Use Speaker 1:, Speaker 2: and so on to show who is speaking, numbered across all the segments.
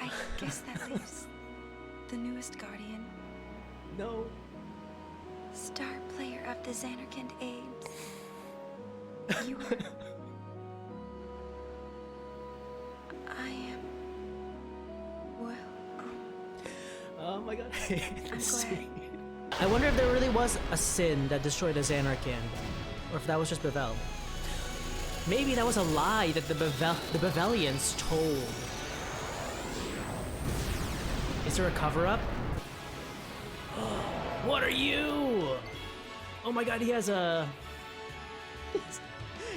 Speaker 1: I guess that leaves the newest guardian.
Speaker 2: No.
Speaker 1: Star player of the Zanarkand Abes. You are... I am... Well...
Speaker 2: Oh my god.
Speaker 1: I'm glad.
Speaker 2: I wonder if there really was a sin that destroyed the Zanarkand, or if that was just Bevel. Maybe that was a lie that the Bevelians told. Is there a cover-up? What are you? Oh my god, he has a...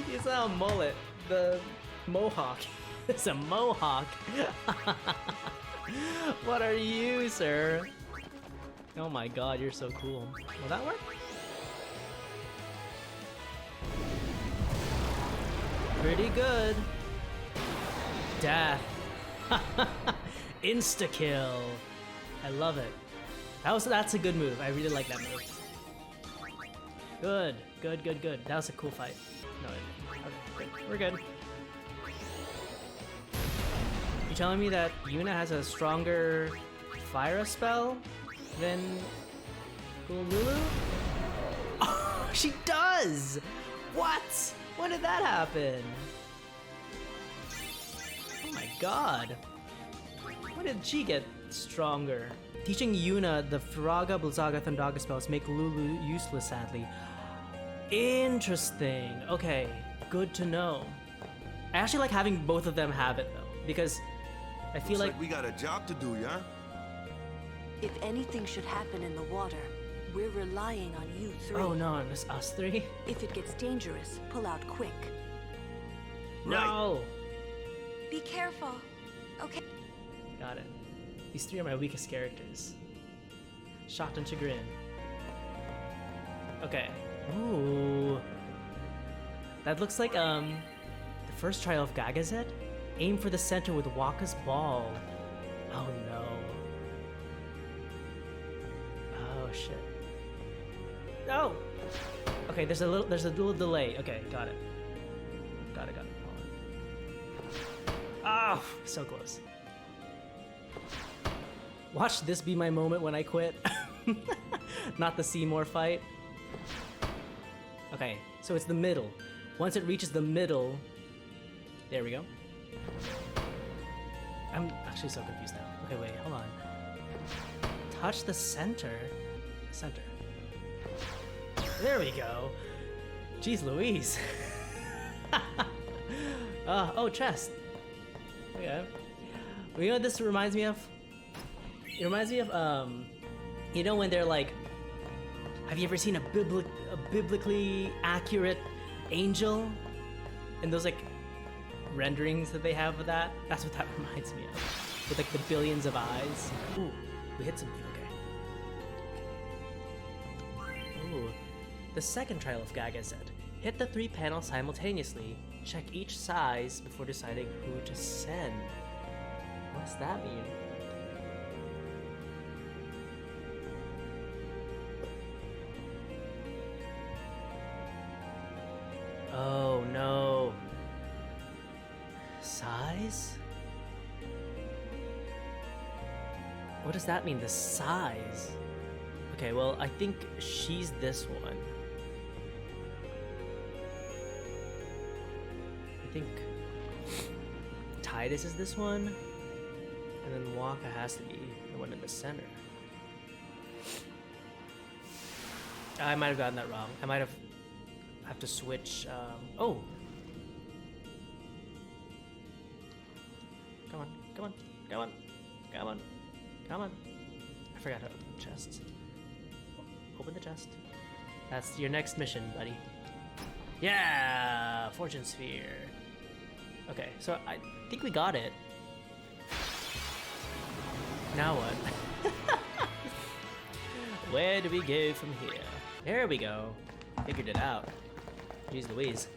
Speaker 2: He's a mullet. The mohawk. It's a mohawk. What are you, sir? Oh my god, you're so cool. Will that work? Pretty good. Death. Insta-kill. I love it. That's a good move. I really like that move. Good. That was a cool fight. No, okay, good. We're good. You telling me that Yuna has a stronger fire spell than Lulu? Oh, she does! What? When did that happen? Oh my god. When did she get stronger? Teaching Yuna the Firaga, Blizzaga, Thundaga spells make Lulu useless, sadly. Interesting. Okay, good to know. I actually like having both of them have it though, because I feel
Speaker 3: like we got a job to do, yeah?
Speaker 4: If anything should happen in the water, we're relying on you three.
Speaker 2: Oh no, it's us three?
Speaker 4: If it gets dangerous, pull out quick.
Speaker 2: No!
Speaker 1: Be careful. Okay.
Speaker 2: Got it. These three are my weakest characters. Shocked and chagrin. Okay. Ooh. That looks like the first trial of Gagazet. Aim for the center with Waka's ball. Oh no. Oh shit. No! Okay, there's a little delay. Okay, got it. Got it. Hold on. Oh, so close. Watch this be my moment when I quit. Not the Seymour fight. Okay, so it's the middle. Once it reaches the middle, there we go. I'm actually so confused now. Okay, wait, hold on. Touch the center. Center. There we go. Jeez Louise. Oh, chest. Okay. Well, you know what this reminds me of? It reminds me of, you know when they're like, have you ever seen a biblically accurate angel? And those like renderings that they have of that? That's what that reminds me of. With like the billions of eyes. Ooh, we hit something, okay. Ooh, the second trial of Gagazet. Hit the 3 panels simultaneously. Check each size before deciding who to send. What does that mean? Oh no. Size? What does that mean, the size? Okay, well, I think she's this one. I think Titus is this one, and then Waka has to be the one in the center. I might have gotten that wrong. I might have to switch. Oh! Come on. I forgot to open the chest. Open the chest. That's your next mission, buddy. Yeah! Fortune Sphere. Okay, so I think we got it. Now what? Where do we go from here? There we go. Figured it out. Jeez Louise.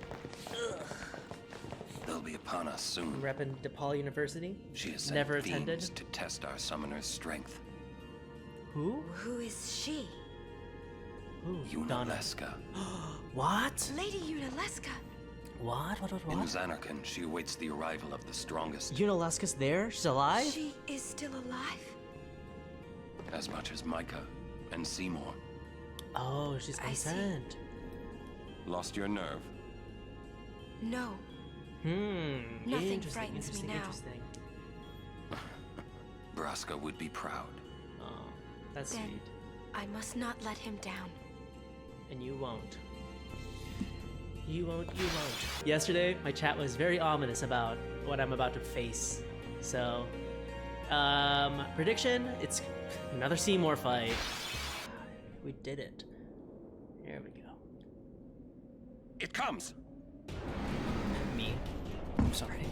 Speaker 5: They'll be upon us soon.
Speaker 2: Reppin' DePaul University?
Speaker 5: She has sent
Speaker 2: Never attended?
Speaker 5: fiends to test our summoner's strength.
Speaker 2: Who?
Speaker 1: Who is she?
Speaker 2: Who?
Speaker 5: Yuna
Speaker 2: Donna.
Speaker 5: Leska.
Speaker 2: What?
Speaker 1: Lady Yuna Leska.
Speaker 5: In Zanarkand, she awaits the arrival of the strongest.
Speaker 2: Yuna there? She's alive?
Speaker 1: She is still alive?
Speaker 5: As much as Micah and Seymour.
Speaker 2: Oh, she's
Speaker 1: I see.
Speaker 2: consent.
Speaker 5: Lost your nerve?
Speaker 1: No. Nothing
Speaker 2: Interesting,
Speaker 1: frightens me
Speaker 2: interesting,
Speaker 1: now.
Speaker 2: interesting.
Speaker 5: Braska would be proud.
Speaker 2: Oh, that's
Speaker 1: Then
Speaker 2: sweet.
Speaker 1: I must not let him down.
Speaker 2: And you won't. You won't. Yesterday, my chat was very ominous about what I'm about to face. So, prediction, it's another Seymour fight. We did it. Here we go.
Speaker 5: It comes!
Speaker 2: Me. I'm sorry.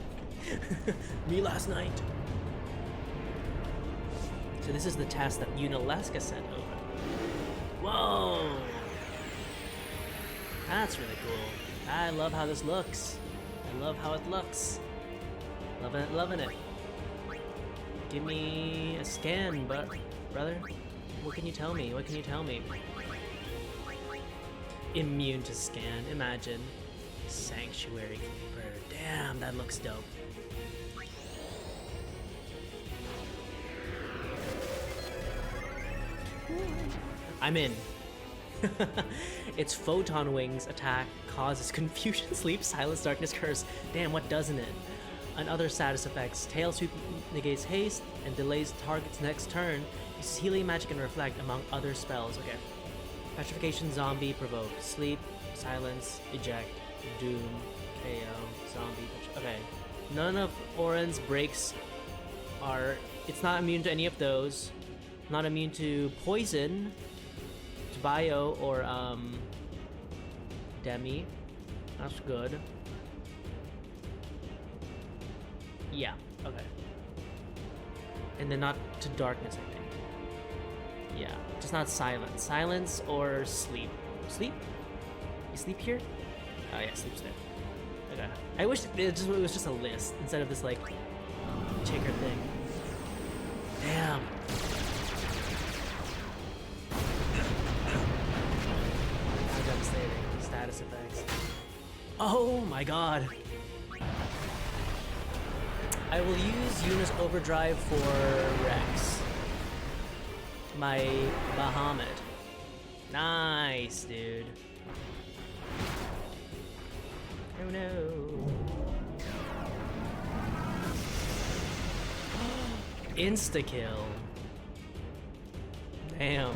Speaker 2: Me last night. So this is the task that Yuna sent over. Whoa! That's really cool. I love how this looks. I love how it looks. Loving it, loving it. Give me a scan, brother. What can you tell me? What can you tell me? Immune to scan, imagine. Sanctuary Keeper. Damn, that looks dope. I'm in. Its photon wings attack causes confusion, sleep, silence, darkness, curse. Damn, what doesn't it? And other status effects. Tail sweep negates haste and delays target's next turn. Uses healing, magic, and reflect among other spells. Okay. Petrification, zombie, provoke, sleep, silence, eject, doom, KO, zombie. Okay. None of Oren's breaks are. It's not immune to any of those. Not immune to poison, to bio, or demi. That's good. Yeah, okay. And then not to darkness, I think. Yeah, just not silence. Silence or sleep. Sleep? You sleep here? Oh yeah, sleep's there. Okay. I wish it was just a list instead of this like ticker thing. Damn. How devastating. Status effects. Oh my god. I will use Yuna's overdrive for Rex. My Bahamut. Nice, dude. Oh no. Insta-kill. Damn.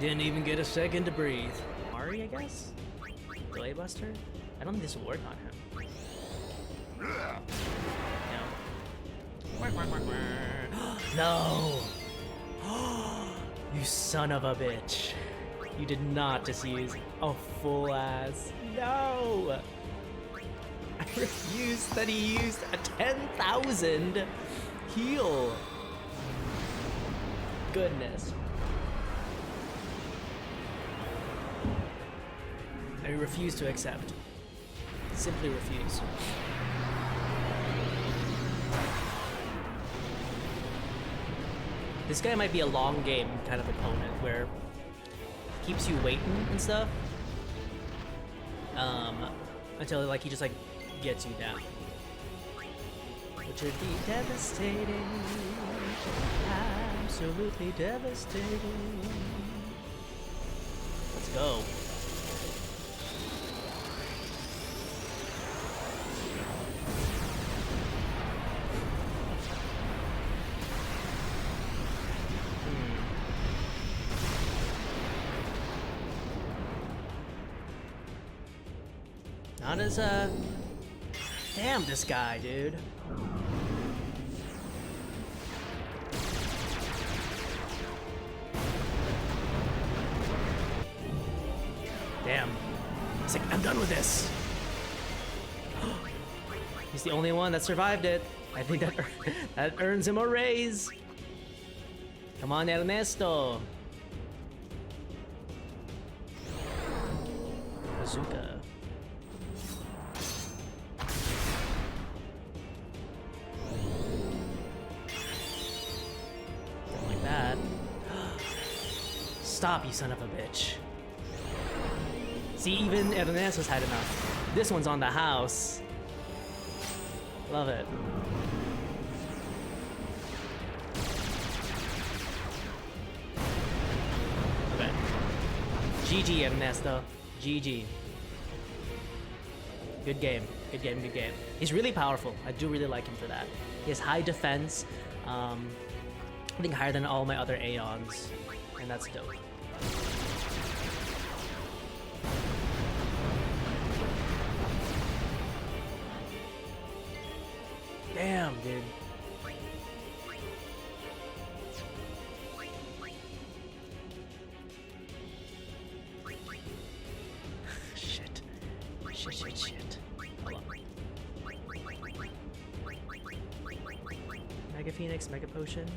Speaker 2: Didn't even get a second to breathe. Ari, I guess? Delay Buster? I don't think this will work on him. No. No! You son of a bitch. You did not just use a full ass. No! I refuse that he used a 10,000 heal. Goodness. I refuse to accept. Simply refuse. This guy might be a long game kind of opponent where he keeps you waiting and stuff. Until like he just like gets you down. Which would be devastating. Absolutely devastating. Let's go. Not as damn, this guy, dude. Damn. He's like, I'm done with this. He's the only one that survived it. I think that earns him a raise. Come on, Ernesto. Bazooka. Stop, you son of a bitch. See, even Ernesto's had enough. This one's on the house. Love it. Okay. GG, Ernesto. GG. Good game. Good game, good game. He's really powerful. I do really like him for that. He has high defense. I think higher than all my other Aeons. And that's dope. Damn, dude. Shit. Shit. Hold on. Mega Phoenix, Mega Potion.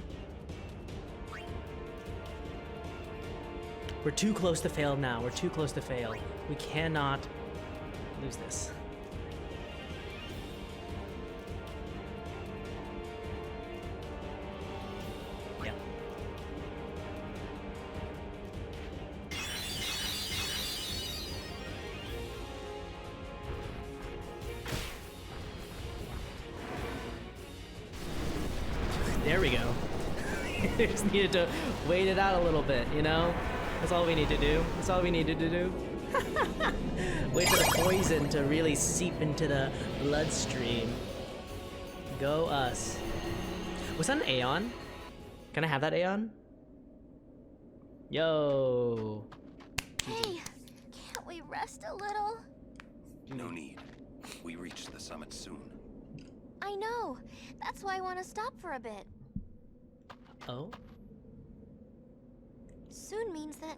Speaker 2: We're too close to fail now. We're too close to fail. We cannot lose this. Yeah. There we go. Just needed to wait it out a little bit, you know? That's all we need to do. That's all we needed to do. Wait for the poison to really seep into the bloodstream. Go us. Was that an Aeon? Can I have that Aeon? Yo.
Speaker 3: Hey, can't we rest a little?
Speaker 5: No need. We reach the summit soon.
Speaker 3: I know. That's why I want to stop for a bit.
Speaker 2: Oh?
Speaker 3: Soon means that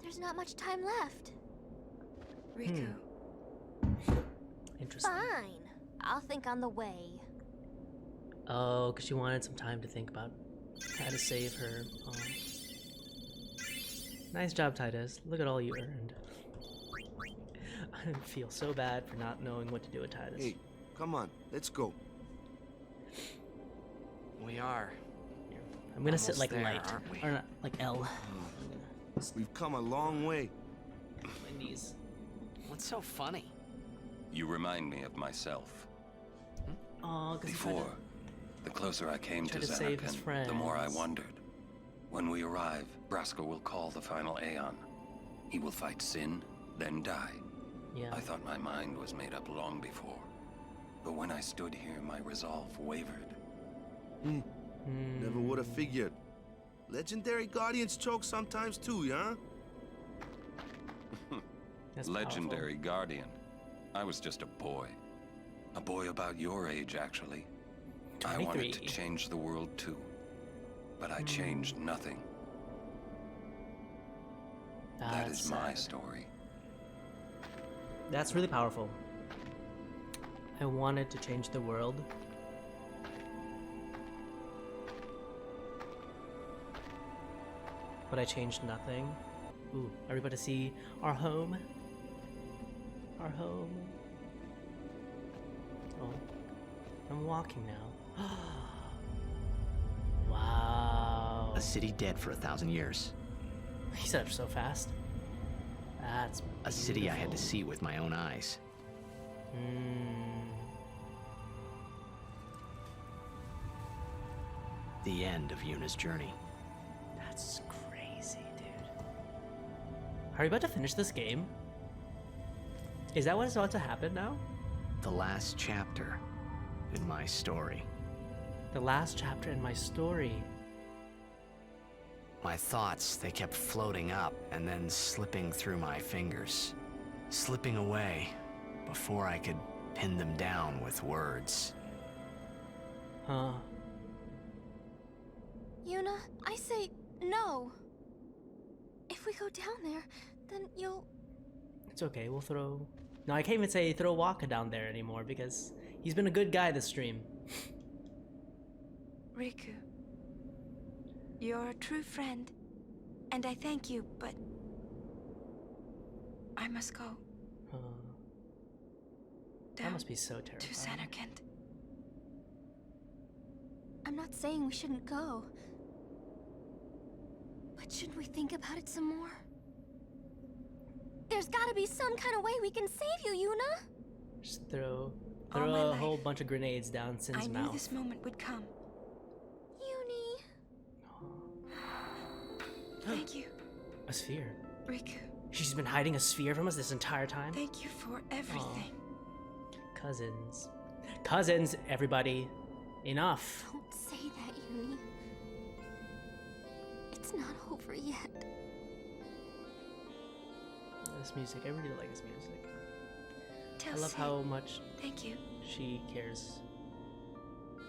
Speaker 3: there's not much time left.
Speaker 1: Riku.
Speaker 2: Interesting.
Speaker 3: Fine. I'll think on the way.
Speaker 2: Oh, because she wanted some time to think about how to save her. Oh. Nice job, Titus. Look at all you earned. I feel so bad for not knowing what to do with Titus.
Speaker 6: Hey, come on, let's go.
Speaker 7: We are.
Speaker 2: I'm gonna sit
Speaker 7: almost
Speaker 2: like
Speaker 7: there,
Speaker 2: light,
Speaker 7: aren't we?
Speaker 2: or not, like L.
Speaker 6: We've come a long way.
Speaker 2: My knees.
Speaker 7: What's so funny?
Speaker 5: You remind me of myself.
Speaker 2: Oh, because
Speaker 5: Before, the closer I came to
Speaker 2: tried to save his
Speaker 5: Zanarkand, the more I
Speaker 2: friends.
Speaker 5: wondered. When we arrive, Brasker will call the final Aeon. He will fight Sin, then die.
Speaker 2: Yeah.
Speaker 5: I thought my mind was made up long before. But when I stood here, my resolve wavered.
Speaker 6: Never would have figured. Legendary Guardians choke sometimes too, yeah?
Speaker 2: That's
Speaker 5: Legendary Guardian. I was just a boy. A boy about your age, actually. I wanted to
Speaker 2: 23.
Speaker 5: change the world too. But I changed nothing.
Speaker 2: Powerful.
Speaker 5: That
Speaker 2: That's
Speaker 5: is my
Speaker 2: sad.
Speaker 5: story.
Speaker 2: That's really powerful. I wanted to change the world. But I changed nothing. Ooh, are we about to see our home? Our home. Oh, I'm walking now. Wow.
Speaker 8: A city dead for 1,000 years.
Speaker 2: He said it so fast. That's
Speaker 8: A city I had to
Speaker 2: beautiful.
Speaker 8: see with my own eyes. The end of Yuna's journey.
Speaker 2: That's crazy, dude. Are we about to finish this game? Is that what's about to happen now?
Speaker 8: The last chapter in my story.
Speaker 2: The last chapter in my story.
Speaker 8: My thoughts, they kept floating up and then slipping through my fingers. Slipping away before I could pin them down with words.
Speaker 2: Huh.
Speaker 3: Yuna, I say no. If we go down there, then you'll...
Speaker 2: It's okay, we'll throw... No, I can't even say throw Waka down there anymore because he's been a good guy this stream.
Speaker 1: Riku, you're a true friend, and I thank you, but I must go
Speaker 2: Huh. That
Speaker 1: down
Speaker 2: must be so
Speaker 1: to
Speaker 2: terrifying.
Speaker 1: Zanarkand.
Speaker 3: I'm not saying we shouldn't go. But shouldn't we think about it some more? There's gotta be some kind of way we can save you, Yuna.
Speaker 2: Just throw
Speaker 1: All my
Speaker 2: a
Speaker 1: life,
Speaker 2: whole bunch of grenades down Sin's
Speaker 1: I knew
Speaker 2: mouth.
Speaker 1: this moment would come.
Speaker 3: Uni.
Speaker 1: Thank you,
Speaker 2: A sphere.
Speaker 1: Riku.
Speaker 2: She's been hiding a sphere from us this entire time.
Speaker 1: Thank you for everything.
Speaker 2: Cousins. Cousins, everybody. Enough.
Speaker 3: Don't say that, Uni. It's not over yet.
Speaker 2: This music, I really like this music.
Speaker 1: Tell
Speaker 2: I love
Speaker 1: Sin.
Speaker 2: how much
Speaker 1: Thank you.
Speaker 2: she cares.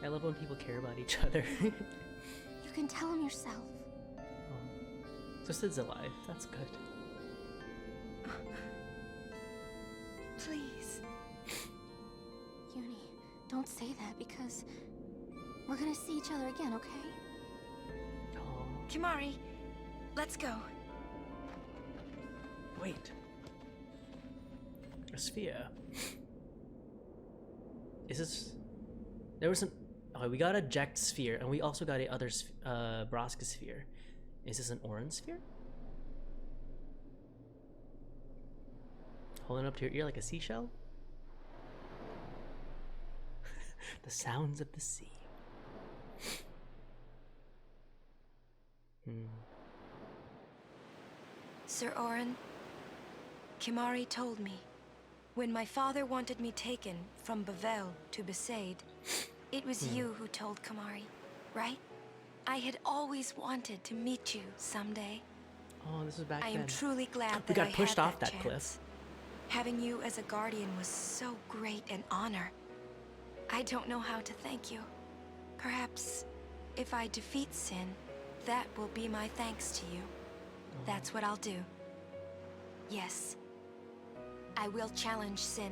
Speaker 2: I love when people care about each other.
Speaker 3: You can tell him yourself.
Speaker 2: So Sid's alive. That's good.
Speaker 1: Please.
Speaker 3: Uni, don't say that because we're gonna see each other again, okay?
Speaker 2: Oh,
Speaker 1: Kimari, let's go.
Speaker 2: wait. A sphere. Is this? There was an. Oh, we got a Jacked sphere, and we also got a other Braska sphere. Is this an orange sphere? Holding up to your ear like a seashell? The sounds of the sea.
Speaker 1: Sir Orin, Kimari told me, when my father wanted me taken from Bavel to Besaid, it was you who told Kimari, right? I had always wanted to meet you someday.
Speaker 2: Oh, this is back
Speaker 1: I
Speaker 2: then.
Speaker 1: am truly glad that
Speaker 2: We got
Speaker 1: I
Speaker 2: pushed
Speaker 1: had
Speaker 2: off that
Speaker 1: chance.
Speaker 2: cliff.
Speaker 1: Having you as a guardian was so great an honor. I don't know how to thank you. Perhaps if I defeat Sin, that will be my thanks to you. That's what I'll do. Yes. I will challenge Sin.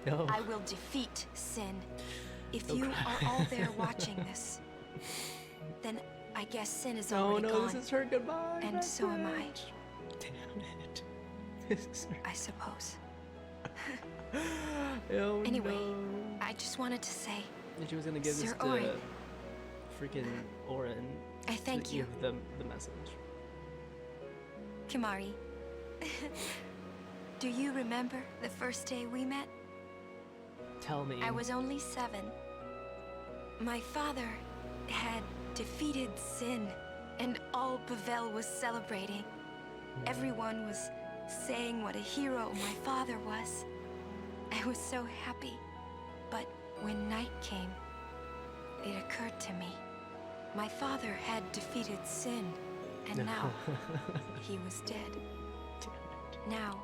Speaker 2: No.
Speaker 1: I will defeat Sin. If
Speaker 2: Oh,
Speaker 1: you
Speaker 2: crap.
Speaker 1: are all there watching this, then I guess Sin is
Speaker 2: Oh
Speaker 1: already
Speaker 2: no,
Speaker 1: gone.
Speaker 2: this is her goodbye.
Speaker 1: And so am I.
Speaker 2: Damn it. This is her.
Speaker 1: I suppose.
Speaker 2: Oh,
Speaker 1: Anyway,
Speaker 2: no.
Speaker 1: I just wanted to say,
Speaker 2: And she was gonna give this
Speaker 1: Sir
Speaker 2: to
Speaker 1: Orin.
Speaker 2: freaking Orin.
Speaker 1: I thank
Speaker 2: to
Speaker 1: you.
Speaker 2: give the message.
Speaker 1: Kimari. Do you remember the first day we met?
Speaker 2: Tell me.
Speaker 1: I was only 7. My father had defeated Sin, and all Bavel was celebrating. Everyone was saying what a hero my father was. I was so happy. But when night came, it occurred to me. My father had defeated Sin, and now he was dead. Now,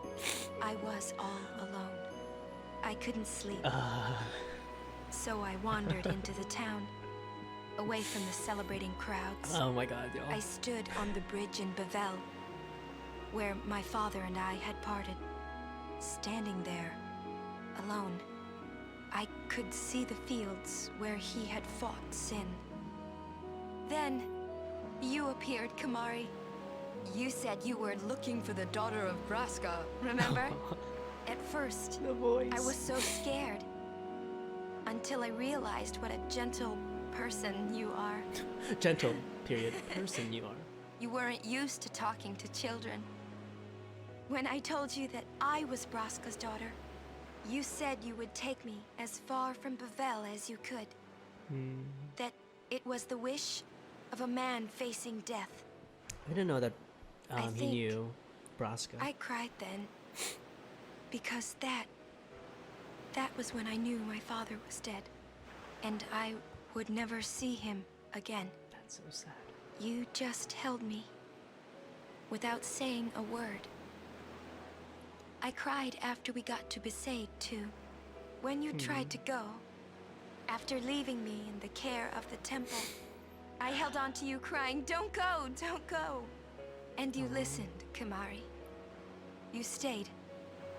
Speaker 1: I was all alone. I couldn't sleep. So I wandered into the town, away from the celebrating crowds.
Speaker 2: Oh my god, y'all.
Speaker 1: I stood on the bridge in Bavel, where my father and I had parted. Standing there, alone, I could see the fields where he had fought Sin. Then, you appeared, Kimari. You said you were looking for the daughter of Braska, remember? At first,
Speaker 2: The voice.
Speaker 1: I was so scared. Until I realized what a gentle person you are.
Speaker 2: Gentle, period. Person you are.
Speaker 1: You weren't used to talking to children. When I told you that I was Braska's daughter, you said you would take me as far from Bavel as you could. That it was the wish of a man facing death.
Speaker 2: I didn't know that
Speaker 1: I
Speaker 2: he
Speaker 1: think
Speaker 2: knew Braska.
Speaker 1: I cried then, because that was when I knew my father was dead, and I would never see him again.
Speaker 2: That's so sad.
Speaker 1: You just held me, without saying a word. I cried after we got to Besaid, too. When you tried to go, after leaving me in the care of the temple, I held on to you crying, "Don't go, don't go!" And you listened, Kimari. You stayed.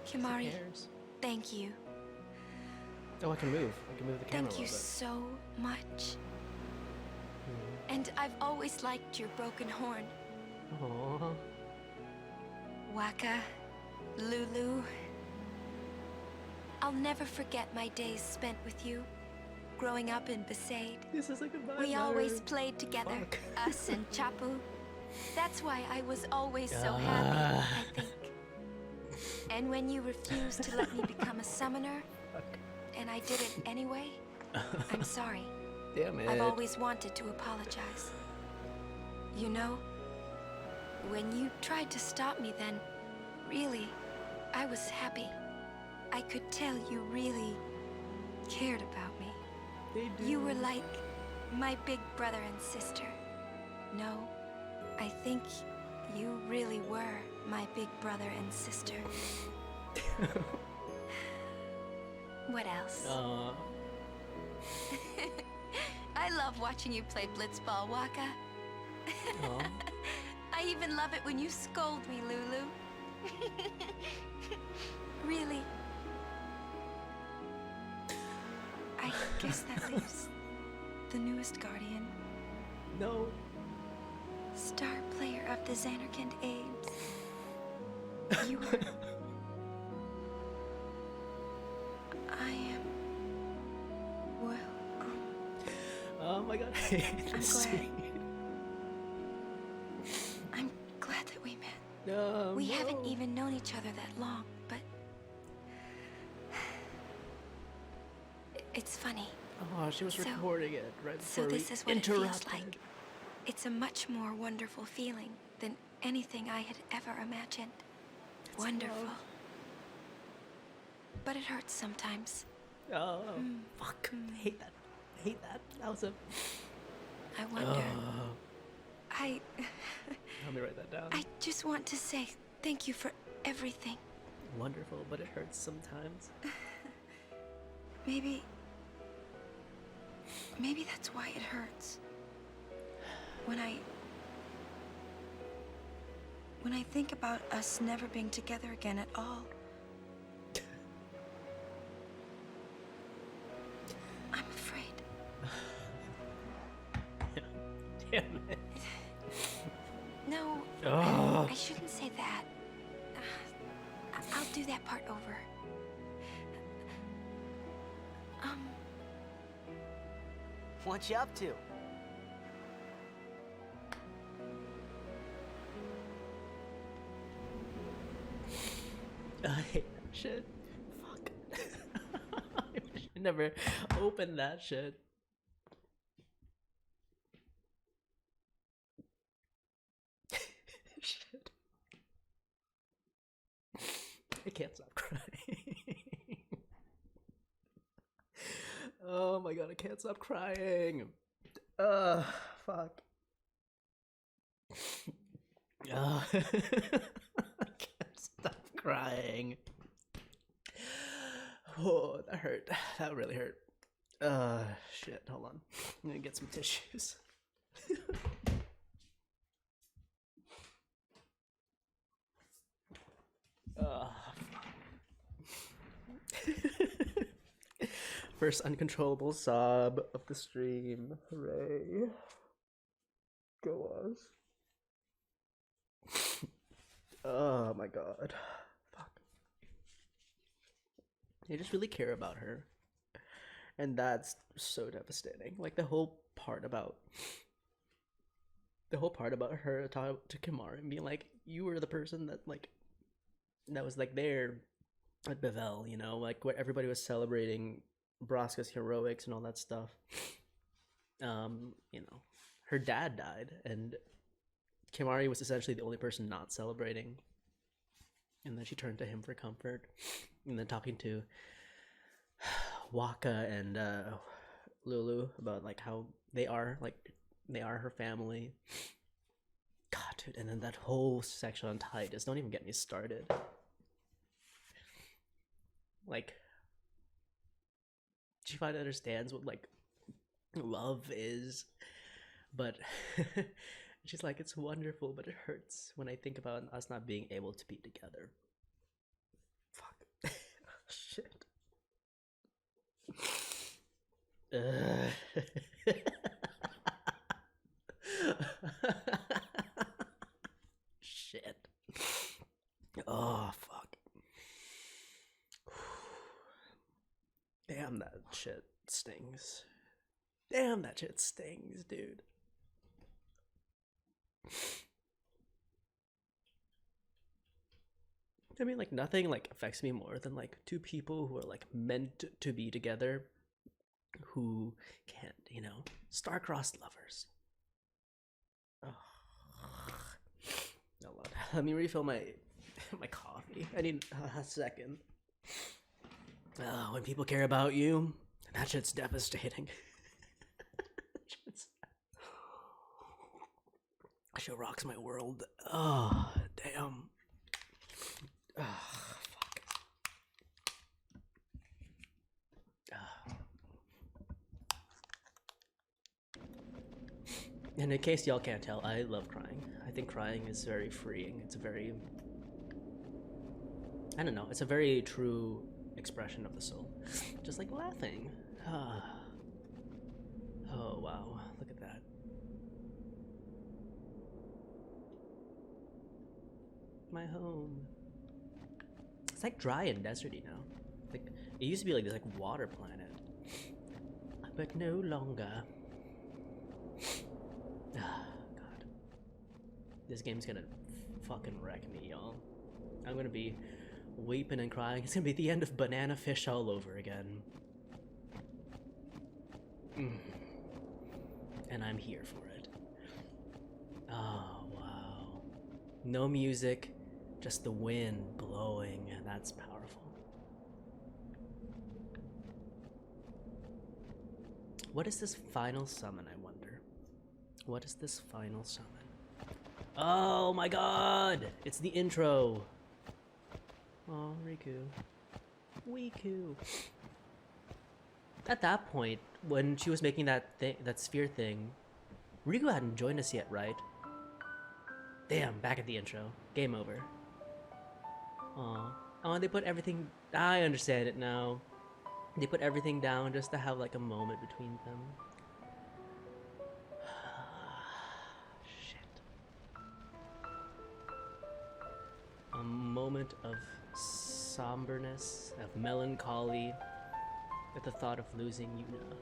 Speaker 1: Kimari,
Speaker 2: cares?
Speaker 1: thank you.
Speaker 2: Oh, I can move. I can move the camera
Speaker 1: Thank you
Speaker 2: a little
Speaker 1: so much. And I've always liked your broken horn.
Speaker 2: bit. Aww.
Speaker 1: Waka, Lulu. I'll never forget my days spent with you, growing up in Besaid.
Speaker 2: This is a goodbye
Speaker 1: We
Speaker 2: letter.
Speaker 1: always played together,
Speaker 2: Fuck.
Speaker 1: us and Chapu. That's why I was always so happy, I think. And when you refused to let me become a summoner, and I did it anyway, I'm sorry.
Speaker 2: Damn it.
Speaker 1: I've always wanted to apologize. You know, when you tried to stop me then, really, I was happy. I could tell you really cared about me.
Speaker 2: They do.
Speaker 1: You were like my big brother and sister. No, I think you really were my big brother and sister. What else? I love watching you play blitzball, Waka. I even love it when you scold me, Lulu. Really. I guess that leaves the newest guardian.
Speaker 2: No.
Speaker 1: Star player of the Zanarkand Abes. You are... I am... Well,
Speaker 2: Oh my god. I hate
Speaker 1: I'm
Speaker 2: this
Speaker 1: glad.
Speaker 2: scene.
Speaker 1: I'm glad that we met.
Speaker 2: No,
Speaker 1: We
Speaker 2: no.
Speaker 1: haven't even known each other that long, but... It's funny.
Speaker 2: Oh, she was
Speaker 1: So-
Speaker 2: recording it right
Speaker 1: So
Speaker 2: before
Speaker 1: this
Speaker 2: we
Speaker 1: is what it feels
Speaker 2: interrupted.
Speaker 1: like. It's a much more wonderful feeling than anything I had ever imagined. Wonderful.
Speaker 2: love.
Speaker 1: But it hurts sometimes.
Speaker 2: Oh, fuck. I hate that. I hate that. That was a...
Speaker 1: I wonder.
Speaker 2: Oh. Let me write that down.
Speaker 1: I just want to say thank you for everything.
Speaker 2: Wonderful, but it hurts sometimes.
Speaker 1: Maybe that's why it hurts. When I think about us never being together again at all. I'm afraid.
Speaker 2: Damn it.
Speaker 1: No,
Speaker 2: Oh.
Speaker 1: I shouldn't say that. I'll do that part over.
Speaker 7: What you up to?
Speaker 2: I hate that shit. Fuck. I should never open that shit. Shit. I can't stop crying. Oh my god, I can't stop crying. Fuck. I can't stop crying. Oh, that hurt. That really hurt. Shit, hold on. I'm gonna get some tissues. First uncontrollable sob of the stream. Hooray. Go us. Oh my god. Fuck. They just really care about her. And that's so devastating. Like the whole part about her talking to Kimara and being like, you were the person that that was like there at Bevel, you know, like where everybody was celebrating Braska's heroics and all that stuff. You know, her dad died, and Kimari was essentially the only person not celebrating. And then she turned to him for comfort. And then talking to Waka and Lulu about like how they are her family. God, dude, and then that whole section on Titus, don't even get me started. Like, she finally understands what like love is, but she's like, it's wonderful, but it hurts when I think about us not being able to be together. Fuck. Shit. Shit. Oh, fuck. Damn, that shit stings. Damn, that shit stings, dude. I mean, like, nothing like affects me more than like two people who are like meant to be together who can't, you know, star-crossed lovers. Oh. No, Lord. Let me refill my my coffee. I need a second. When people care about you, that shit's devastating. That shit rocks my world. Oh, damn. Oh, fuck. And in case y'all can't tell, I love crying. I think crying is very freeing. It's a very... I don't know. It's a very true expression of the soul. Just like laughing. Oh, wow. Look at that. My home. It's like dry and deserty now. Like, it used to be like this like water planet. But no longer. God. This game's gonna fucking wreck me, y'all. I'm gonna be weeping and crying. It's gonna be the end of Banana Fish all over again. And I'm here for it. Oh, wow. No music, just the wind blowing, and that's powerful. What is this final summon, I wonder? What is this final summon? Oh my god! It's the intro! Oh, Riku. Riku. At that point, when she was making that sphere thing, Riku hadn't joined us yet, right? Damn, back at the intro. Game over. Aw. Oh, they put everything... I understand it now. They put everything down just to have like a moment between them. Shit. A moment of somberness, of melancholy, at the thought of losing Yuna.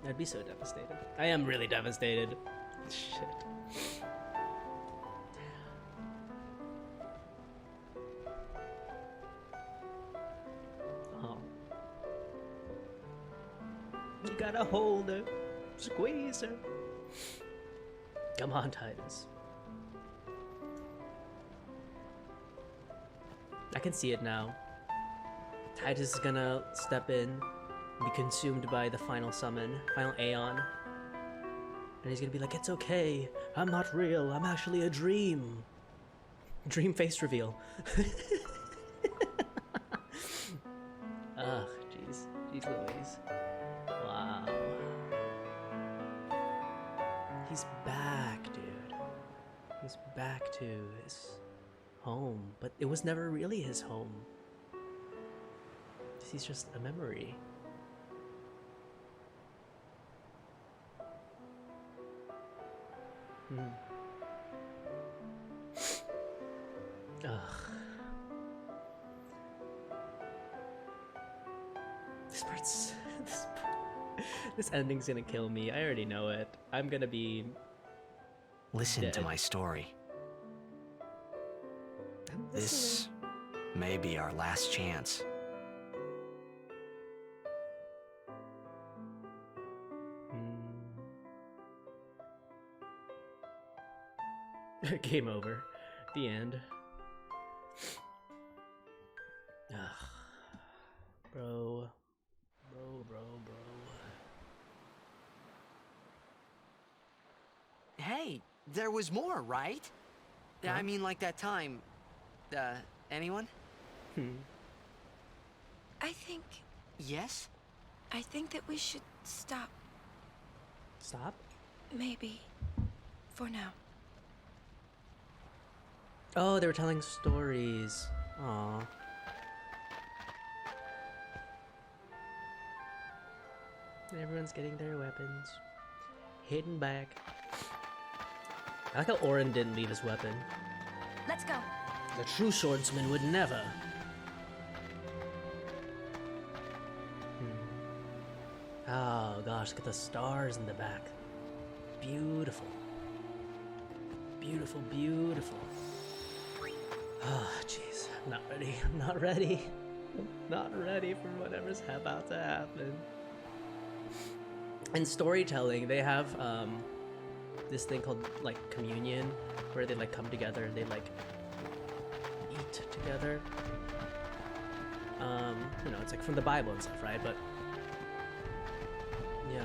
Speaker 2: I'd be so devastated. I am really devastated. Shit. Oh. You gotta hold her. Squeeze her. Come on, Titus. I can see it now. Titus is gonna step in, be consumed by the final summon, final Aeon. And he's gonna be like, it's okay, I'm not real, I'm actually a dream. Dream face reveal. Ugh, jeez. Jeez Louise. Wow. He's back, dude. He's back to his home, but it was never really his home. He's just a memory. Ugh. This ending's gonna kill me. I already know it. I'm gonna be
Speaker 8: Listen
Speaker 2: dead.
Speaker 8: to my story. This may be our last chance.
Speaker 2: Game over. The end. Ugh. Bro.
Speaker 7: Hey, there was more, right?
Speaker 2: Huh?
Speaker 7: I mean, like that time. Anyone?
Speaker 1: I think that we should stop.
Speaker 2: Stop?
Speaker 1: Maybe. For now.
Speaker 2: Oh, they were telling stories. Aw. Everyone's getting their weapons. Hidden back. I like how Orin didn't leave his weapon.
Speaker 1: Let's go.
Speaker 2: The true swordsman would never. Oh gosh, look at the stars in the back. beautiful. Beautiful, beautiful. Oh, jeez. I'm not ready. I'm not ready. I'm not ready for whatever's about to happen. In storytelling, they have this thing called like communion, where they like come together and they like eat together. You know, it's like from the Bible and stuff, right? But yeah.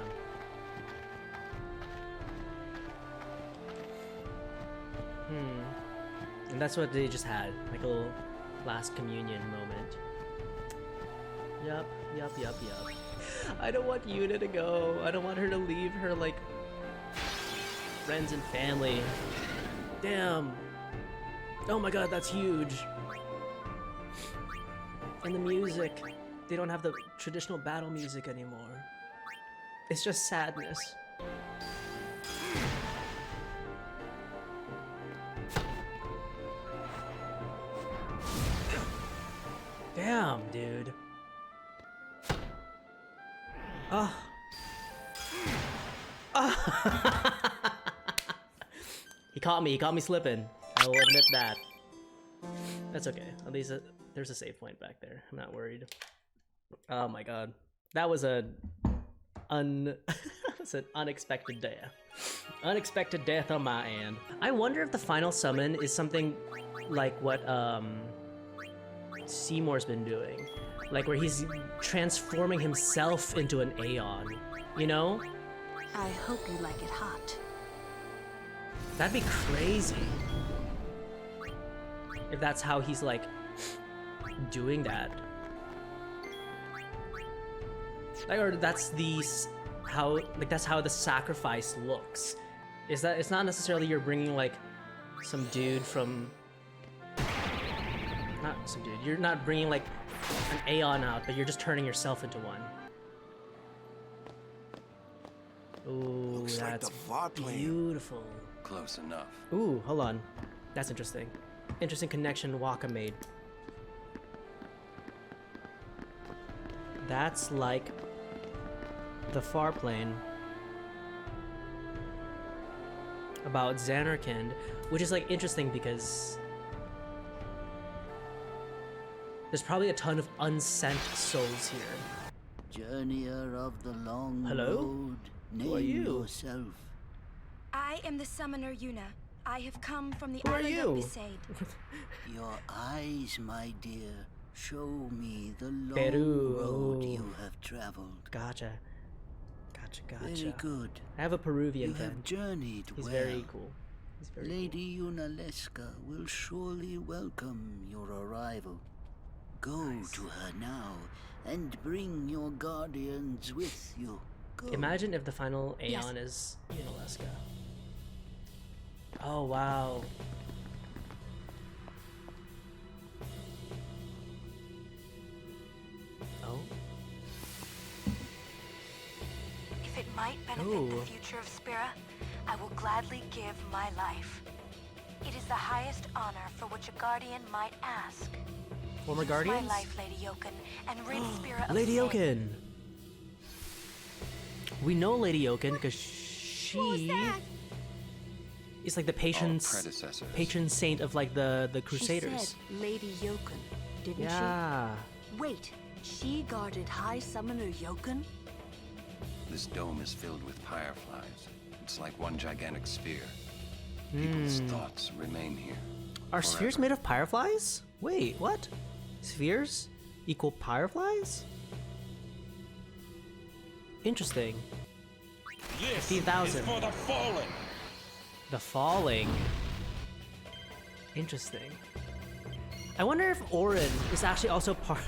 Speaker 2: And that's what they just had, like a little last communion moment. Yup. I don't want Yuna to go. I don't want her to leave her, like, friends and family. Damn. Oh my god, that's huge. And the music. They don't have the traditional battle music anymore. It's just sadness. Damn, dude. Oh. He caught me slipping. I will admit that. That's okay. At least there's a save point back there. I'm not worried. Oh my god. That was that's an unexpected death. Unexpected death on my end. I wonder if the final summon is something like what Seymour's been doing. Like where he's transforming himself into an Aeon, you know?
Speaker 4: I hope you like it hot.
Speaker 2: That'd be crazy. If that's how he's like doing that. Like, or that's that's how the sacrifice looks. Is that it's not necessarily you're bringing like some dude from you're not bringing like an Aeon out, but you're just turning yourself into one. Ooh,
Speaker 6: Looks
Speaker 2: that's
Speaker 6: like the far plane.
Speaker 2: beautiful.
Speaker 5: Close enough.
Speaker 2: Ooh, hold on. That's interesting. Interesting connection Waka made. That's like the far plane about Zanarkand, which is like interesting because there's probably a ton of unsent souls here.
Speaker 9: Journeyer of the long
Speaker 2: Hello?
Speaker 9: road,
Speaker 2: Who are
Speaker 9: name
Speaker 2: you?
Speaker 9: yourself.
Speaker 1: I am the summoner Yuna. I have come from the
Speaker 2: Who are
Speaker 1: island
Speaker 2: you?
Speaker 1: of Besaid.
Speaker 9: Your eyes, my dear, show me the long
Speaker 2: Peru.
Speaker 9: road
Speaker 2: Oh.
Speaker 9: you have traveled.
Speaker 2: Gotcha.
Speaker 9: Very good.
Speaker 2: I have a Peruvian
Speaker 9: You
Speaker 2: friend.
Speaker 9: have journeyed
Speaker 2: He's
Speaker 9: well.
Speaker 2: very cool. He's very
Speaker 9: Lady Yunaleska will surely welcome your arrival. Go to her now and bring your guardians with you. Go.
Speaker 2: cool. Imagine if the final
Speaker 1: Yes.
Speaker 2: Aeon is Yunaleska. Oh, wow. Oh?
Speaker 10: If it might benefit
Speaker 2: Ooh.
Speaker 10: the future of Spira, I will gladly give my life. It is the highest honor for which a guardian might ask.
Speaker 2: Former
Speaker 10: Use
Speaker 2: Guardians?
Speaker 10: my life, Lady Yoken, and rid Spira of
Speaker 2: Lady
Speaker 10: sin.
Speaker 2: Yoken! We know Lady Yoken because she is like the
Speaker 5: predecessors.
Speaker 2: patron saint of like the
Speaker 4: She
Speaker 2: Crusaders.
Speaker 4: said Lady Yoken, didn't
Speaker 2: Yeah.
Speaker 4: she? Wait, she guarded High Summoner Yoken?
Speaker 5: This dome is filled with fireflies. It's like one gigantic sphere. People's thoughts remain here.
Speaker 2: Are spheres
Speaker 5: forever.
Speaker 2: made of fireflies? Wait, what? Spheres equal fireflies? Interesting.
Speaker 11: This
Speaker 2: 15,000.
Speaker 11: is for the fallen.
Speaker 2: The Falling. Interesting. I wonder if Orin is actually also part.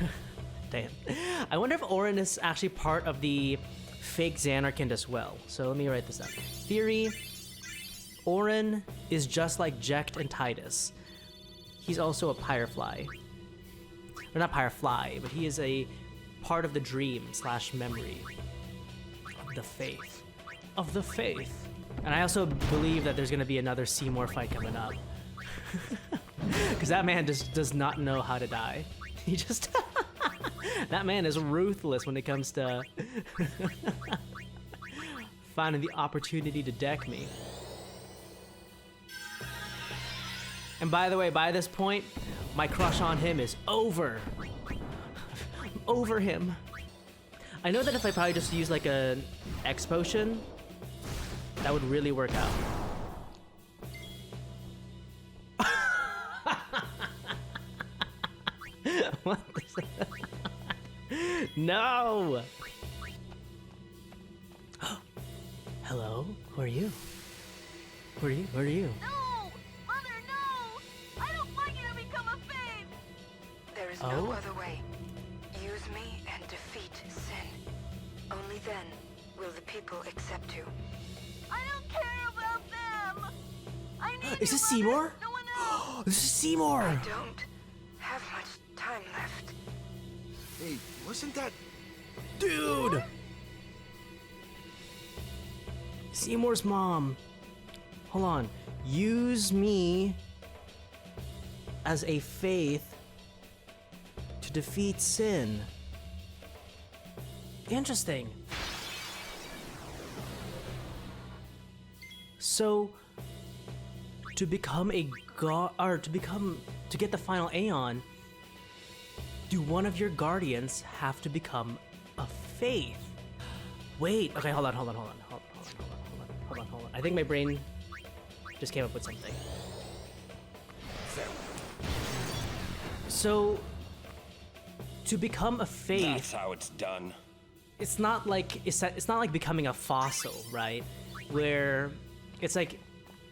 Speaker 2: Damn. I wonder if Orin is actually part of the fake Zanarkand as well. So let me write this down. Theory: Orin is just like Jecht and Titus. He's also a Pyrefly. Or not Pyrefly, but he is a part of the dream / memory of the faith. Of the faith. And I also believe that there's going to be another Seymour fight coming up. Because that man just does not know how to die. He just... that man is ruthless when it comes to finding the opportunity to deck me. And by the way, by this point, my crush on him is over. I'm over him. I know that if I probably just use like an X potion, that would really work out. What is that? No! Hello? Who are you? Who are you? Who are you?
Speaker 10: No! Mother, no! I don't want you to become a fave!
Speaker 1: There is
Speaker 2: Oh?
Speaker 1: no other way. Use me and defeat sin. Only then will the people accept you.
Speaker 10: I don't care about them! I need
Speaker 2: Is
Speaker 10: you,
Speaker 2: this
Speaker 10: Mother.
Speaker 2: Seymour?
Speaker 10: No one else!
Speaker 2: This is Seymour!
Speaker 1: I don't have much time left.
Speaker 6: Hey, wasn't that...
Speaker 2: Dude! Seymour's mom. Hold on. Use me as a faith to defeat sin. Interesting. So, to become a god, or to get the final Aeon, do one of your guardians have to become a faith? Wait, okay, hold on. I think my brain just came up with something. So, to become a faith,
Speaker 11: That's how it's done.
Speaker 2: it's not like becoming a fossil, right? Where it's like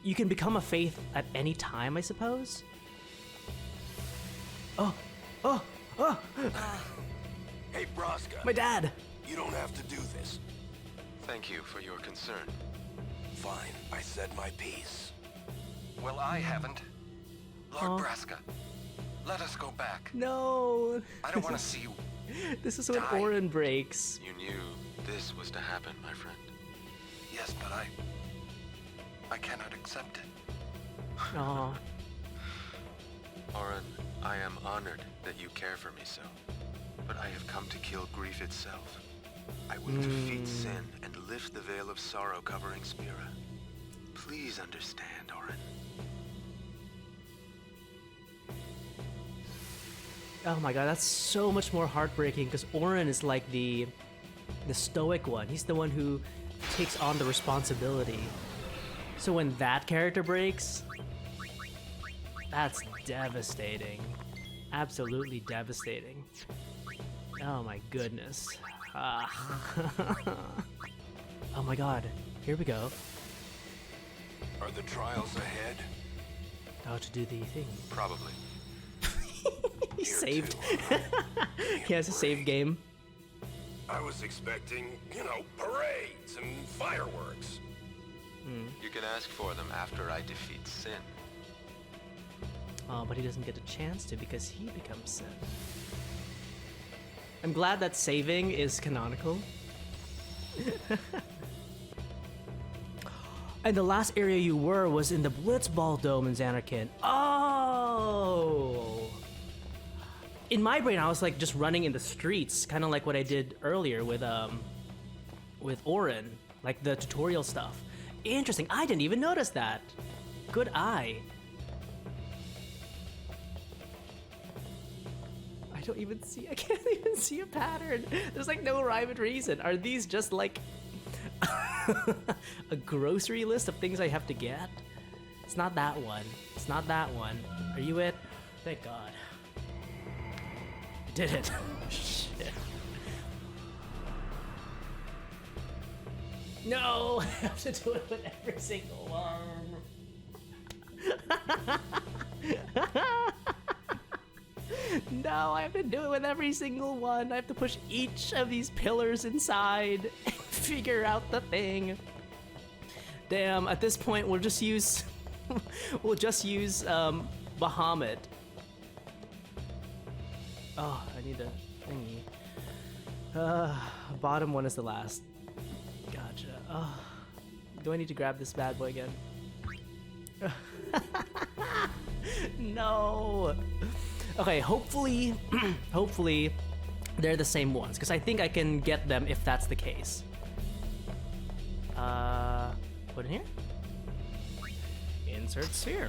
Speaker 2: you can become a faith at any time, I suppose. Oh.
Speaker 5: Hey, Braska.
Speaker 2: My dad.
Speaker 5: You don't have to do this. Thank you for your concern. Fine, I said my piece. Well, I haven't. Lord Braska, let us go back.
Speaker 2: No.
Speaker 5: I don't want to see you.
Speaker 2: This is when
Speaker 5: Die.
Speaker 2: Orin breaks.
Speaker 5: You knew this was to happen, my friend. Yes, but I cannot accept it.
Speaker 2: Aw.
Speaker 5: Orin, I am honored that you care for me so. But I have come to kill grief itself. I will defeat sin and lift the veil of sorrow covering Spira. Please understand, Orin.
Speaker 2: Oh my god, that's so much more heartbreaking because Orin is like the stoic one. He's the one who takes on the responsibility. So when that character breaks, that's devastating. Absolutely devastating. Oh my goodness. Oh my god. Here we go.
Speaker 5: Are the trials ahead?
Speaker 2: How to do the thing.
Speaker 5: Probably.
Speaker 2: He
Speaker 5: Here
Speaker 2: saved.
Speaker 5: too.
Speaker 2: He has a save game.
Speaker 11: I was expecting, parades and fireworks.
Speaker 5: You can ask for them after I defeat sin.
Speaker 2: Oh, but he doesn't get a chance to because he becomes Sin. I'm glad that saving is canonical. And the last area you were was in the Blitzball Dome in Zanarkand. Oh! In my brain, I was like just running in the streets, kind of like what I did earlier with Orin, like the tutorial stuff. Interesting. I didn't even notice that. Good eye. I can't even see a pattern. There's like no rhyme and reason. Are these just like a grocery list of things I have to get? It's not that one. It's not that one. Are you it? Thank God. I did it. Shit. No, I have to do it with every single one. No, I have to do it with every single one. I have to push each of these pillars inside and figure out the thing. Damn, at this point we'll just use Bahamut. Oh, I need a thingy. Bottom one is the last. Gotcha. Oh, do I need to grab this bad boy again? No. Okay, hopefully they're the same ones, because I think I can get them if that's the case. Put in here. Insert sphere.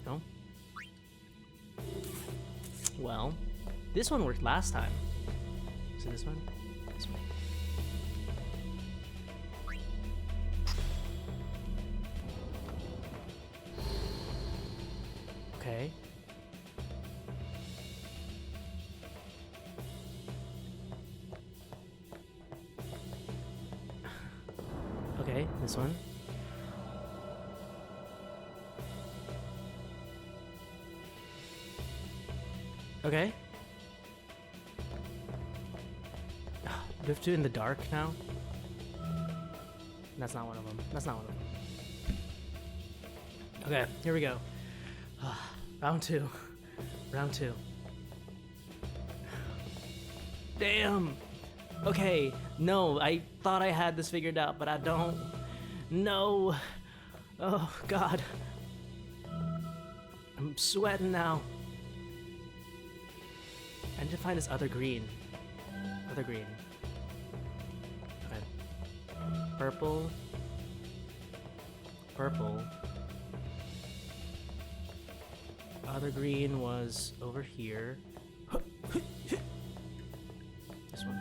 Speaker 2: No. Well, this one worked last time. Is it this one? This one. Okay. Okay, this one. Okay. Do we have to do it in the dark now? That's not one of them. That's not one of them. Okay, here we go. Round two. Round two. Damn! Okay, no, I thought I had this figured out, but I don't. No! Oh, God. I'm sweating now. I need to find this other green. Other green. Okay. Purple. Purple. Other green was over here. This one.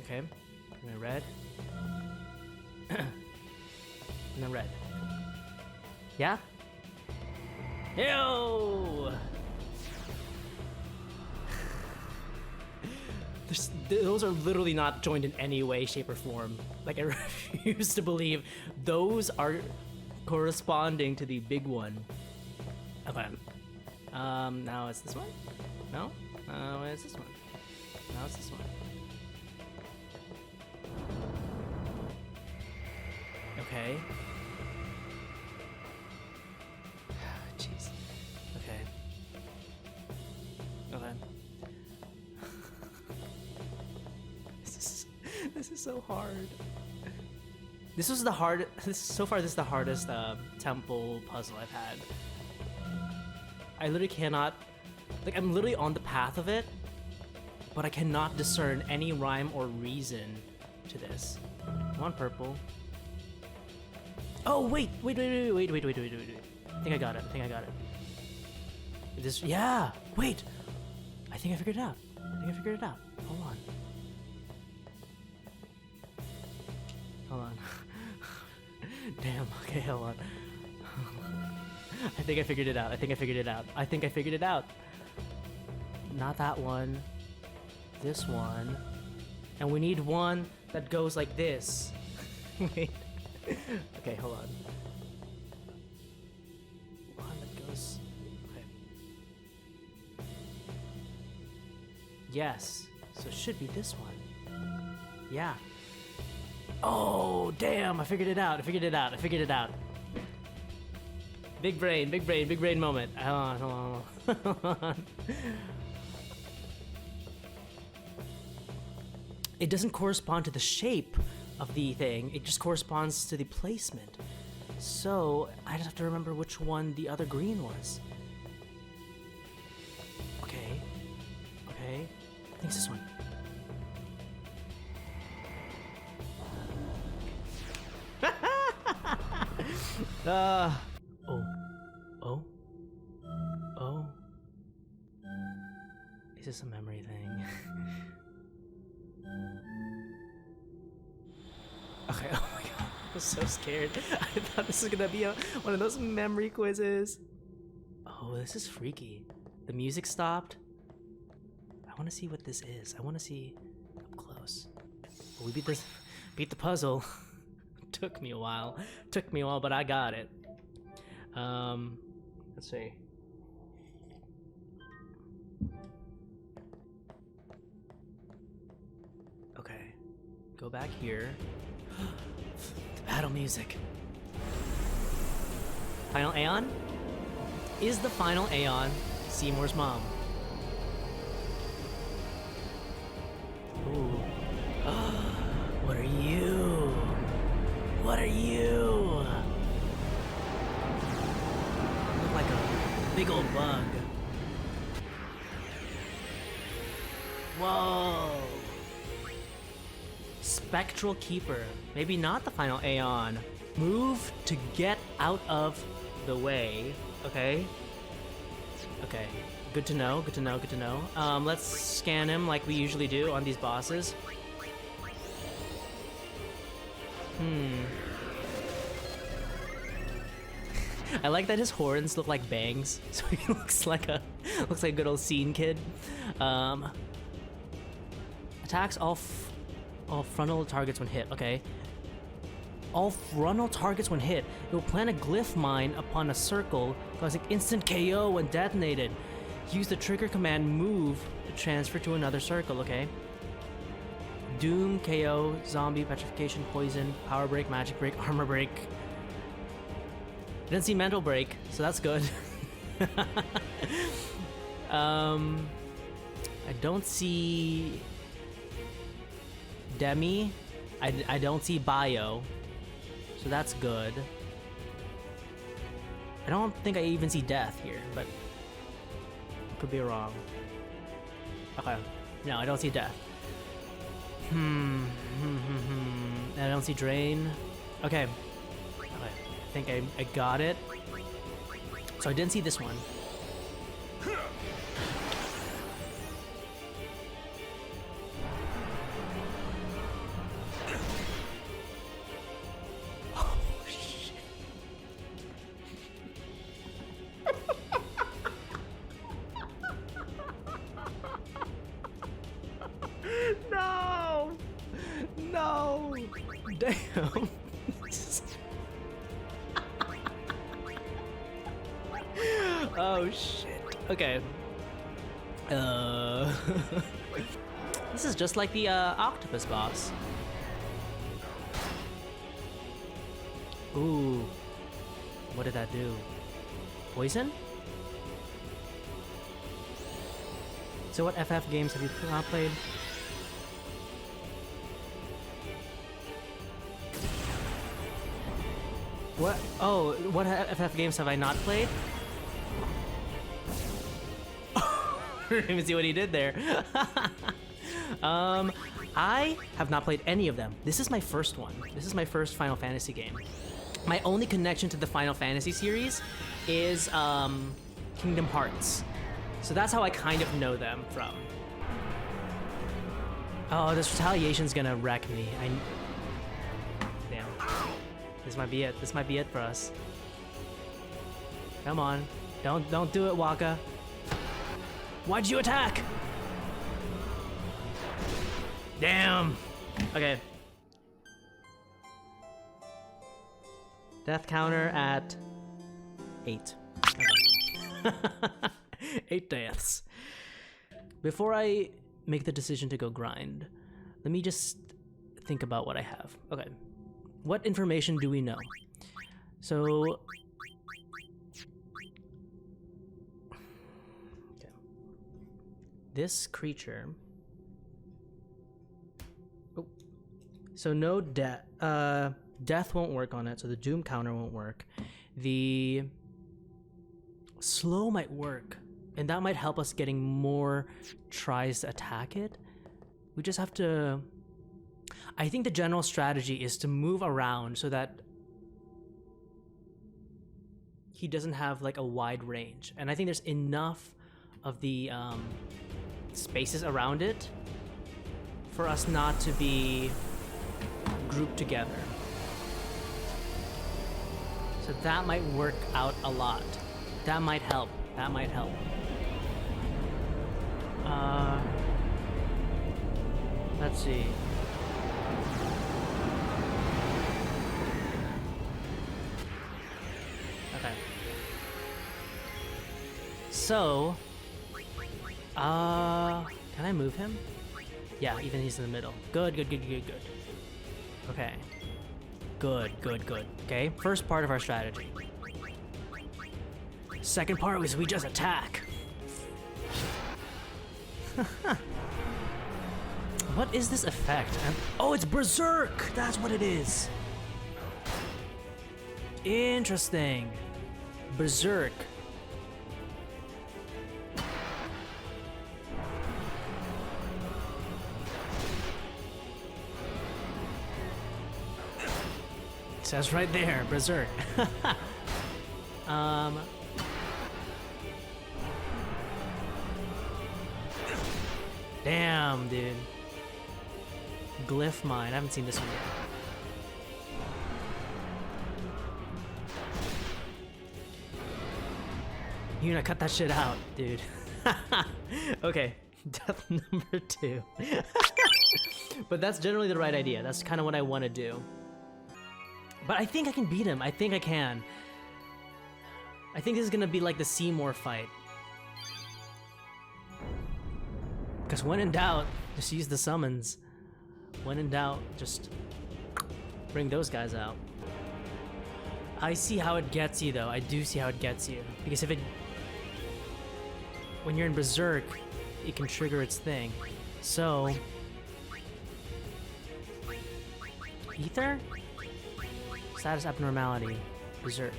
Speaker 2: Okay. And then red. And then red. Yeah? Yo! Those are literally not joined in any way, shape, or form. Like, I refuse to believe those are corresponding to the big one. Okay. Now it's this one? No? It's this one. Now it's this one. Okay. Jeez. Okay. Okay. This is so hard. This was the hard. So far, this is the hardest temple puzzle I've had. I literally cannot. Like, I'm literally on the path of it, but I cannot discern any rhyme or reason to this. I want purple. Oh wait. I think I got it. This, yeah. Wait. I think I figured it out. Hold on. Damn, okay, hold on. I think I figured it out. Not that one. This one. And we need one that goes like this. Wait. Okay, hold on. One that goes... Okay. Yes. So it should be this one. Yeah. Oh, damn, I figured it out. Big brain moment. Hold on. It doesn't correspond to the shape of the thing, it just corresponds to the placement. So, I just have to remember which one the other green was. Okay. I think it's this one. Oh. Is this a memory thing? Okay, oh my god, I was so scared. I thought this was gonna be one of those memory quizzes. Oh, this is freaky. The music stopped. I wanna see what this is. I wanna see up close. We beat the puzzle. Took me a while, but I got it. Let's see. Okay, go back here. The battle music. Final Aeon? Is the final Aeon Seymour's mom? Ooh. What are you? Look like a big old bug. Whoa. Spectral Keeper. Maybe not the final Aeon. Move to get out of the way. Okay. Okay. Good to know, good to know, good to know. Let's scan him like we usually do on these bosses. I like that his horns look like bangs, so he looks like a good old scene kid. Attacks all frontal targets when hit. Okay. All frontal targets when hit. It will plant a glyph mine upon a circle, causing instant KO when detonated. Use the trigger command move to transfer to another circle. Okay. Doom, KO, zombie, petrification, poison, power break, magic break, armor break. Didn't see mental break, so that's good. I don't see Demi. I don't see Bio, so that's good. I don't think I even see Death here, but could be wrong. Okay, no, I don't see Death. I don't see Drain. Okay. I think I got it. So I didn't see this one. Oh, shit. No! No! Damn. Oh shit. Okay. This is just like the octopus boss. Ooh. What did that do? Poison? So what FF games have you not played? What? Oh, what FF games have I not played? Didn't even see what he did there. I have not played any of them. This is my first one. This is my first Final Fantasy game. My only connection to the Final Fantasy series is Kingdom Hearts. So that's how I kind of know them from. Oh, this retaliation's gonna wreck me. Damn. This might be it. This might be it for us. Come on. Don't do it, Waka. Why'd you attack? Damn. Okay. Death counter at 8. Okay. 8 deaths. Before I make the decision to go grind, let me just think about what I have. Okay. What information do we know? So... okay. This creature... oh. So no death. Death won't work on it, so the doom counter won't work. The slow might work, and that might help us getting more tries to attack it. We just have to... I think the general strategy is to move around so that he doesn't have like a wide range. And I think there's enough of the spaces around it for us not to be grouped together. So that might work out a lot. That might help. That might help. Let's see. Okay. So, can I move him? Yeah, even he's in the middle. Good. Okay. Good. Okay, first part of our strategy. Second part was we just attack. What is this effect? Oh, it's Berserk! That's what it is. Interesting. Berserk. says right there, Berserk. Damn, dude. Glyph mine. I haven't seen this one yet. Yuna, cut that shit out, dude. Okay, death number 2. But that's generally the right idea. That's kind of what I want to do. But I think I can beat him. I think I can. I think this is gonna be like the Seymour fight. Because when in doubt, just use the summons. When in doubt, just bring those guys out. I see how it gets you though. I do see how it gets you. Because if it... when you're in Berserk, it can trigger its thing. So... Ether? Status abnormality. Berserk.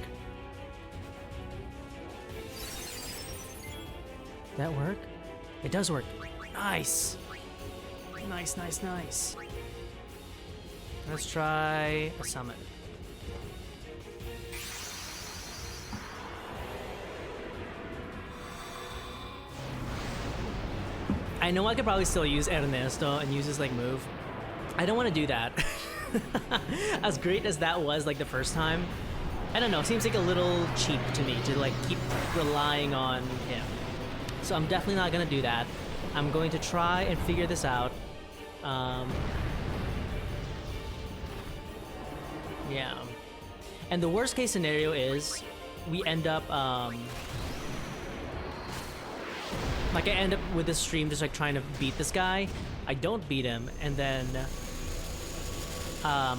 Speaker 2: That work? It does work. Nice! Nice, nice, nice. Let's try a summon. I know I could probably still use Ernesto and use his like move. I don't want to do that. As great as that was like the first time, I don't know, it seems like a little cheap to me to like keep relying on him. So I'm definitely not gonna do that. I'm going to try and figure this out. Yeah. And the worst case scenario is we end up like I end up with this stream just like trying to beat this guy. I don't beat him, and then I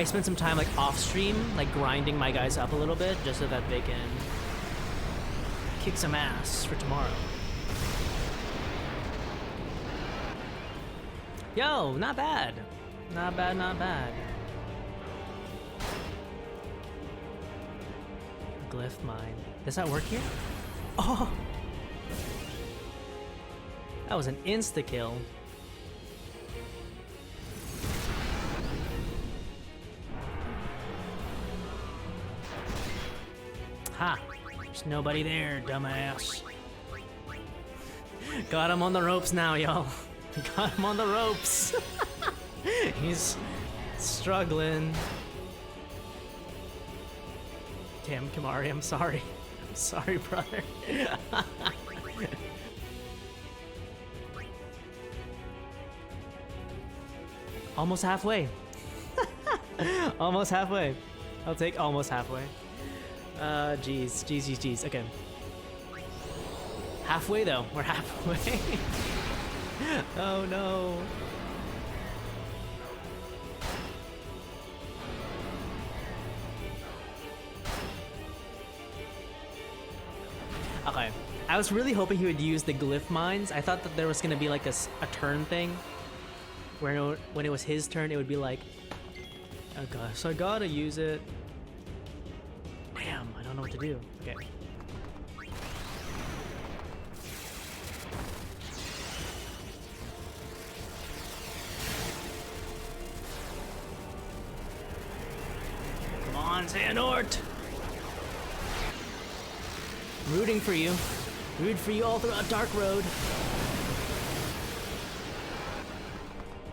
Speaker 2: spend some time like off stream, like grinding my guys up a little bit just so that they can kick some ass for tomorrow. Yo, not bad. Not bad, not bad. Glyph mine. Does that work here? Oh! That was an insta-kill. Ha! There's nobody there, dumbass. Got him on the ropes now, y'all. Got him on the ropes. He's struggling. Damn, Kimari, I'm sorry. I'm sorry, brother. Almost halfway. Almost halfway. I'll take almost halfway. Jeez. Okay. Halfway though. We're halfway. Oh no. Okay. I was really hoping he would use the glyph mines. I thought that there was gonna be like a turn thing where when it was his turn, it would be like, oh gosh, I gotta use it. Damn, I don't know what to do. Okay. Come on, Xehanort! Rooting for you. Root for you all throughout Dark Road.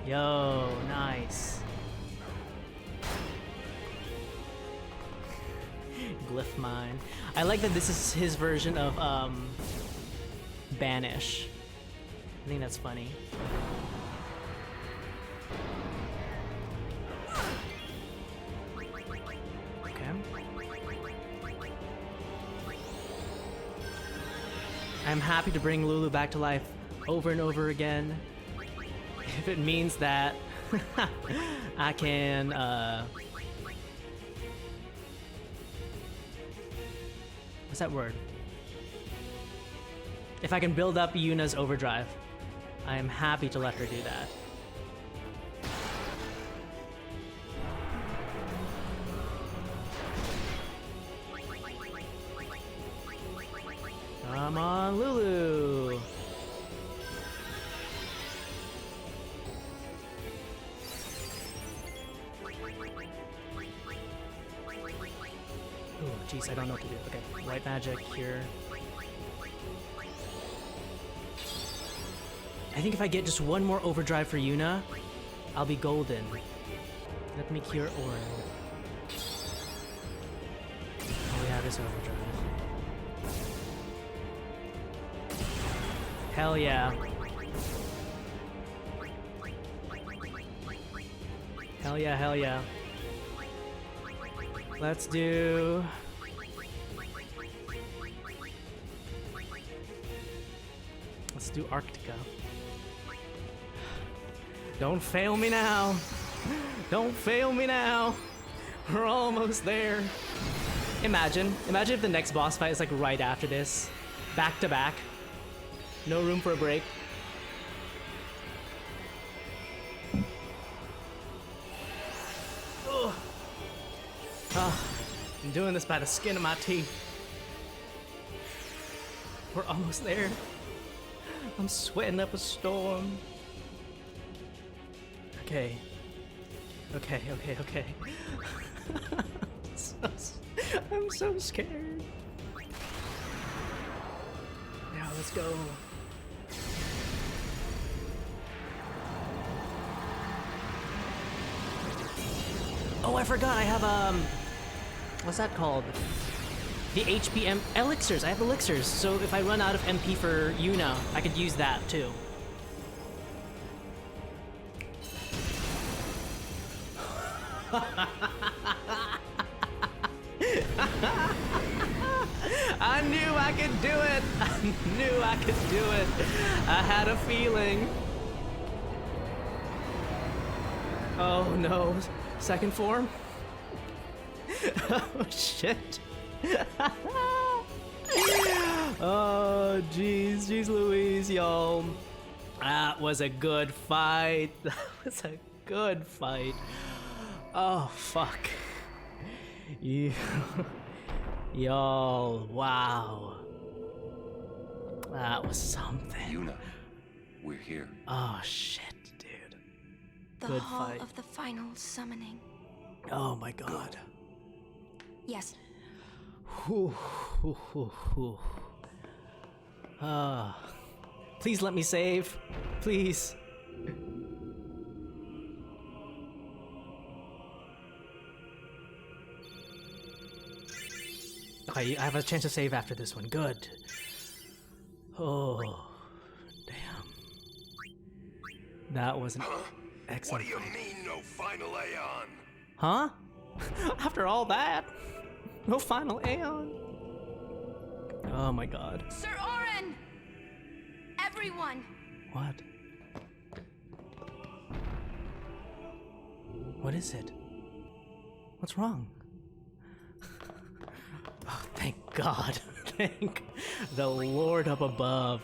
Speaker 2: Yo, nice. Glyph mine. I like that this is his version of Banish. I think that's funny. Okay. I'm happy to bring Lulu back to life over and over again. If it means that I can what's that word? If I can build up Yuna's overdrive, I am happy to let her do that. Come on, Lulu! jeez, I don't know what to do. Okay, white magic here. I think if I get just one more overdrive for Yuna, I'll be golden. Let me cure Orin. Oh yeah, this overdrive. Hell yeah. Hell yeah, hell yeah. Let's do... Let's do Arctica. Don't fail me now. Don't fail me now. We're almost there. Imagine if the next boss fight is like right after this. Back to back. No room for a break. Ugh. I'm doing this by the skin of my teeth. We're almost there. I'm sweating up a storm. Okay. Okay. I'm so scared. Now let's go. Oh, I forgot. I have what's that called? The HPM elixirs. I have elixirs. So if I run out of MP for Yuna, I could use that too. I knew I could do it. I knew I could do it. I had a feeling. Oh no. Second form? Oh shit. Oh jeez Louise, y'all. That was a good fight. That was a good fight. Oh fuck. Y'all, wow. That was something.
Speaker 11: Yuna, we're here.
Speaker 2: Oh shit, dude.
Speaker 1: The
Speaker 2: Good
Speaker 1: Hall
Speaker 2: fight.
Speaker 1: of the Final Summoning.
Speaker 2: Oh my god.
Speaker 1: Yes.
Speaker 2: Whew. Please let me save. Please. Okay, I have a chance to save after this one. Good. Oh, damn. That was an excellent
Speaker 11: What do you
Speaker 2: fight.
Speaker 11: mean, no final Aeon?
Speaker 2: Huh? After all that? No final Aeon? Oh my god.
Speaker 1: Sir Orin! Everyone!
Speaker 2: What? What is it? What's wrong? Oh, thank God. Thank the Lord up above.